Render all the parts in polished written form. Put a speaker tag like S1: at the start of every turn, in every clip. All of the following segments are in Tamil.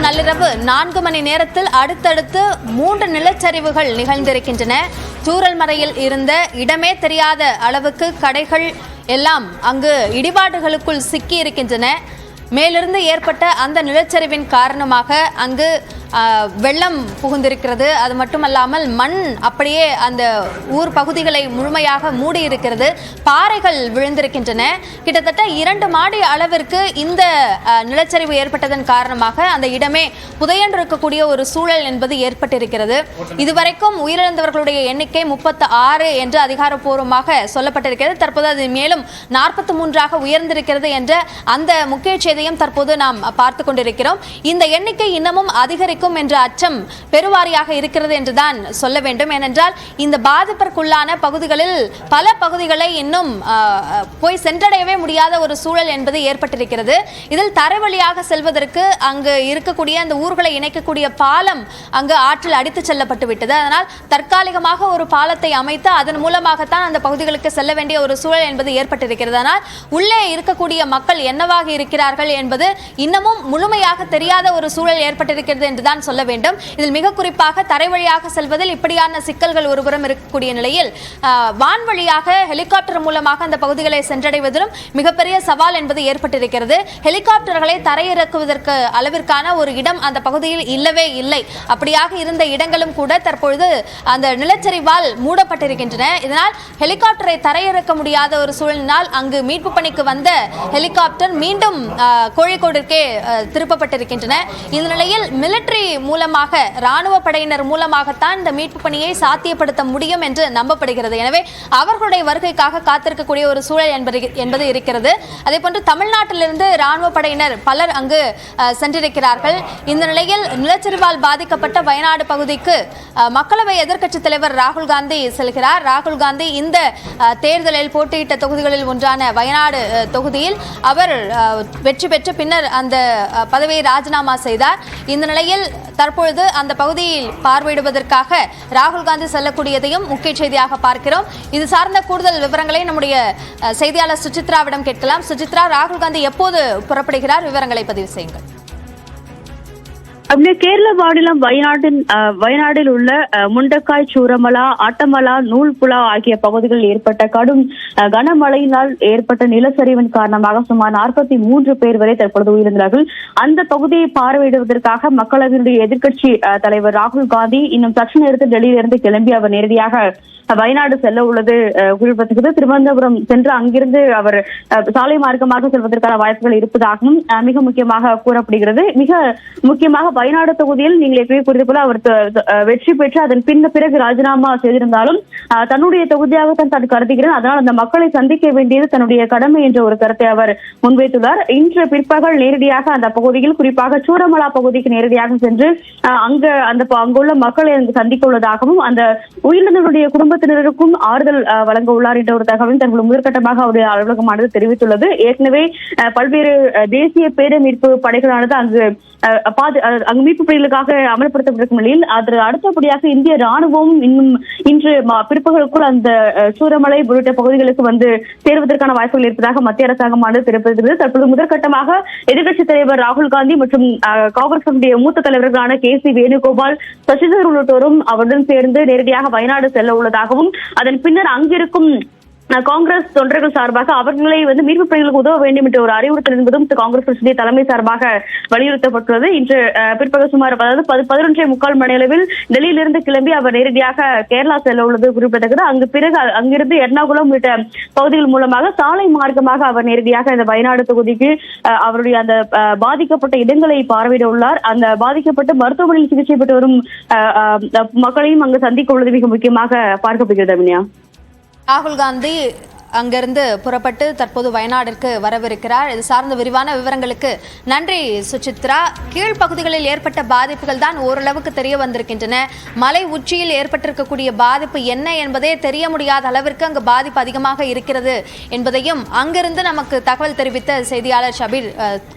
S1: நள்ளிரவு 4 மணி நேரத்தில் அடுத்தடுத்து 3 நிலச்சரிவுகள் நிகழ்ந்திருக்கின்றன. சூரல்மலையில் இருந்த இடமே தெரியாத அளவுக்கு கடைகள் எல்லாம் அங்கு இடிபாடுகளுக்குள் சிக்கி இருக்கின்றன. மேலிருந்து ஏற்பட்ட அந்த நிலச்சரிவின் காரணமாக அங்கு வெள்ளம் புகுந்திருக்கிறது. அது மட்டுமல்லாமல் மண் அப்படியே அந்த ஊர் பகுதிகளை முழுமையாக மூடி இருக்கிறது. பாறைகள் விழுந்திருக்கின்றன. கிட்டத்தட்ட 2 மாடி அளவிற்கு இந்த நிலச்சரிவு ஏற்பட்டதன் காரணமாக அந்த இடமே புதையண்டிருக்கக்கூடிய ஒரு சூழல் என்பது ஏற்பட்டிருக்கிறது. இதுவரைக்கும் உயிரிழந்தவர்களுடைய எண்ணிக்கை 36 என்று அதிகாரப்பூர்வமாக சொல்லப்பட்டிருக்கிறது. தற்போது அது மேலும் 43ஆக உயர்ந்திருக்கிறது என்ற அந்த முக்கிய செய்தியும் தற்போது நாம் பார்த்து கொண்டிருக்கிறோம். இந்த எண்ணிக்கை இன்னமும் அதிகரிக்கும் என்ற அச்சம் பெருவாரியாக இருக்கிறது என்றுதான் சொல்ல வேண்டும். ஏனென்றால் இந்த பாதிப்பிற்குள்ளான பகுதிகளில் பல பகுதிகளை இன்னும் போய் சென்றடையவே முடியாத ஒரு சூழல் என்பது ஏற்பட்டிருக்கிறது. இதில் தரைவழியாக செல்வதற்கு அங்கு இருக்கக்கூடிய அந்த ஊர்களை இணைக்கக்கூடிய பாலம் அங்கு ஆற்றில் அடித்து செல்லப்பட்டு விட்டது. அதனால் தற்காலிகமாக ஒரு பாலத்தை அமைத்து அதன் மூலமாகத்தான் அந்த பகுதிகளுக்கு செல்ல வேண்டிய ஒரு சூழல் என்பது ஏற்பட்டிருக்கிறது. ஆனால் உள்ளே இருக்கக்கூடிய மக்கள் என்னவாக இருக்கிறார்கள் என்பது இன்னமும் முழுமையாக தெரியாத ஒரு சூழல் ஏற்பட்டிருக்கிறது என்றுதான் சொல்ல வேண்டும். இதில் மிக குறிப்பாக தரை வழியாக செல்வதில் இப்படியான சிக்கல்கள் ஒருபுறம் இருக்கக்கூடிய நிலையில் வான்வழியாக ஹெலிகாப்டர் மூலமாக அந்த பகுதிகளை சென்றடைவதிலும் மிகப்பெரிய சவால் என்பது ஏற்பட்டிருக்கிறது. ஹெலிகாப்டர்களை தரையிறக்குவதற்கு அளவிற்கான ஒரு இடம் அந்த பகுதியில் இல்லவே இல்லை. அப்படியாக இருந்த இடங்களும் கூட தற்பொழுது அந்த நிலச்சரிவால் மூடப்பட்டிருக்கின்றன. இதனால் ஹெலிகாப்டரை தரையிறக்க முடியாத ஒரு சூழலினால் அங்கு மீட்பு பணிக்கு வந்த ஹெலிகாப்டர் மீண்டும் கோழிக்கோடிற்கே திருப்பப்பட்டிருக்கின்றன. இந்த நிலையில் மிலிட்டரி மூலமாக ராணுவ படையினர் மூலமாகத்தான் இந்த மீட்பு பணியை சாத்தியப்படுத்த முடியும் என்று நம்பப்படுகிறது. எனவே அவர்களுடைய வருகைக்காக காத்திருக்கக்கூடிய ஒரு சூழல் என்பது இருக்கிறது. அதே போன்று தமிழ்நாட்டிலிருந்து ராணுவ படையினர் பலர் அங்கு சென்றிருக்கிறார்கள். இந்த நிலையில் நிலச்சரிவால் பாதிக்கப்பட்ட வயநாடு பகுதிக்கு மக்களவை எதிர்க்கட்சித் தலைவர் ராகுல் காந்தி செல்கிறார். ராகுல் காந்தி இந்த தேர்தலில் போட்டியிட்ட தொகுதிகளில் ஒன்றான வயநாடு தொகுதியில் அவர் வெற்றி பெற்று பின்னர் அந்த பதவியை ராஜினாமா செய்தார். இந்த நிலையில் தற்பொழுது அந்த பகுதியில் பார்வையிடுவதற்காக ராகுல் காந்தி செல்லக்கூடியதையும் முக்கிய செய்தியாக பார்க்கிறோம். இது சார்ந்த கூடுதல் விவரங்களை நம்முடைய செய்தியாளர் சுசித்ராவிடம் கேட்கலாம். சுசித்ரா, ராகுல் காந்தி எப்போது புறப்படுகிறார்? விவரங்களை பதிவு செய்யுங்கள்.
S2: கேரள மாநிலம் வயநாட்டில் உள்ள முண்டக்காய், சூரமலா, ஆட்டமலா, நூல்புலா ஆகிய பகுதிகளில் ஏற்பட்ட கடும் கனமழையினால் ஏற்பட்ட நிலச்சரிவின் காரணமாக சுமார் 43 பேர் வரை தற்பொழுது உயிரிழந்தார்கள். அந்த பகுதியை பார்வையிடுவதற்காக மக்களவையினுடைய எதிர்க்கட்சி தலைவர் ராகுல் காந்தி இன்னும் சற்று நேரத்தில் டெல்லியிலிருந்து கிளம்பி அவர் நேரடியாக வயநாடு செல்ல உள்ளது குறிப்பிடத்தக்கது. திருவனந்தபுரம் சென்று அங்கிருந்து அவர் சாலை மார்க்கமாக செல்வதற்கான வாய்ப்புகள் இருப்பதாகவும் மிக முக்கியமாக கூறப்படுகிறது. மிக முக்கியமாக வயநாடு தொகுதியில் நீங்கள் எப்படி குறித்து போல அவர் வெற்றி பெற்று அதன் பிறகு ராஜினாமா செய்திருந்தாலும் தன்னுடைய தொகுதியாக தான் கருதுகிறேன், அதனால் அந்த மக்களை சந்திக்க வேண்டியது தன்னுடைய கடமை என்ற ஒரு கருத்தை அவர் முன்வைத்துள்ளார். இன்று பிற்பகல் நேரடியாக அந்த பகுதியில், குறிப்பாக சூரமலா பகுதிக்கு நேரடியாக சென்று அங்குள்ள மக்களை சந்திக்க உள்ளதாகவும் அந்த உயிரிழந்தவருடைய குடும்பத்தினருக்கும் ஆறுதல் வழங்க உள்ளார் என்ற ஒரு தகவலும் தங்கள் முதற்கட்டமாக அவருடைய அலுவலகமானது தெரிவித்துள்ளது. ஏற்கனவே பல்வேறு தேசிய பேரமீட்பு படைகளானது அங்கு மீட்பு பணிகளுக்காக அமல்படுத்தப்பட்டிருக்கும் நிலையில் அடுத்தபடியாக இந்திய ராணுவம் இன்னும் இன்று பிற்பகலுக்குள் அந்த சூரமலை உள்ளிட்ட பகுதிகளுக்கு வந்து சேருவதற்கான வாய்ப்புகள் இருப்பதாக மத்திய அரசாங்கமானது தெரிவித்திருக்கிறது. தற்போது முதற்கட்டமாக எதிர்க்கட்சித் தலைவர் ராகுல் காந்தி மற்றும் காங்கிரஸ் மூத்த தலைவர்களான KC வேணுகோபால், சசிதரூர் உள்ளிட்டோரும் அவருடன் சேர்ந்து நேரடியாக வயநாடு செல்ல உள்ளதாகவும் அதன் பின்னர் அங்கிருக்கும் காங்கிரஸ் தொண்டர்கள் சார்பாக அவர்களை மீட்பு பணிகளுக்கு உதவ வேண்டும் என்ற ஒரு அறிவுறுத்தல் என்பதும் காங்கிரஸ் கட்சியுடைய தலைமை சார்பாக வலியுறுத்தப்பட்டுள்ளது. இன்று பிற்பகல் சுமார் 11:45 மணி அளவில் டெல்லியிலிருந்து கிளம்பி அவர் நேரடியாக கேரளா செல்ல உள்ளது குறிப்பிடத்தக்கது. அங்கிருந்து எர்ணாகுளம் உள்ளிட்ட பகுதிகள் மூலமாக சாலை மார்க்கமாக அவர் நேரடியாக இந்த வயநாடு தொகுதிக்கு அவருடைய அந்த பாதிக்கப்பட்ட இடங்களை பார்வையிட உள்ளார். அந்த பாதிக்கப்பட்டு மருத்துவமனையில் சிகிச்சை பெற்று வரும் மக்களையும் அங்கு சந்திக்க உள்ளது மிக முக்கியமாக பார்க்கப்படுகிறது. அபினியா,
S1: ராகுல் காந்தி அங்கிருந்து புறப்பட்டு தற்போது வயநாடிற்கு வரவிருக்கிறார். இது சார்ந்த விரிவான விவரங்களுக்கு நன்றி சுசித்ரா. கீழ்ப்பகுதிகளில் ஏற்பட்ட பாதிப்புகள் தான் ஓரளவுக்கு தெரிய வந்திருக்கின்றன. மலை உச்சியில் ஏற்பட்டிருக்கக்கூடிய பாதிப்பு என்ன என்பதே தெரிய முடியாத அளவிற்கு அங்கு பாதிப்பு அதிகமாக இருக்கிறது என்பதையும் அங்கிருந்து நமக்கு தகவல் தெரிவித்த செய்தியாளர் ஷபீர்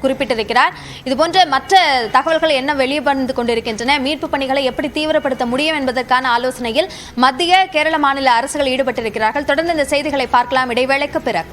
S1: குறிப்பிட்டிருக்கிறார். இதுபோன்ற மற்ற தகவல்கள் என்ன வெளிவந்து கொண்டிருக்கின்றன, மீட்பு பணிகளை எப்படி தீவிரப்படுத்த முடியும் என்பதற்கான ஆலோசனையில் மத்திய கேரள மாநில அரசுகள் ஈடுபட்டிருக்கிறார்கள். தொடர்ந்து இந்த செய்திகளை பார்க்கலாம் இடைவேளைக்கு பிறகு.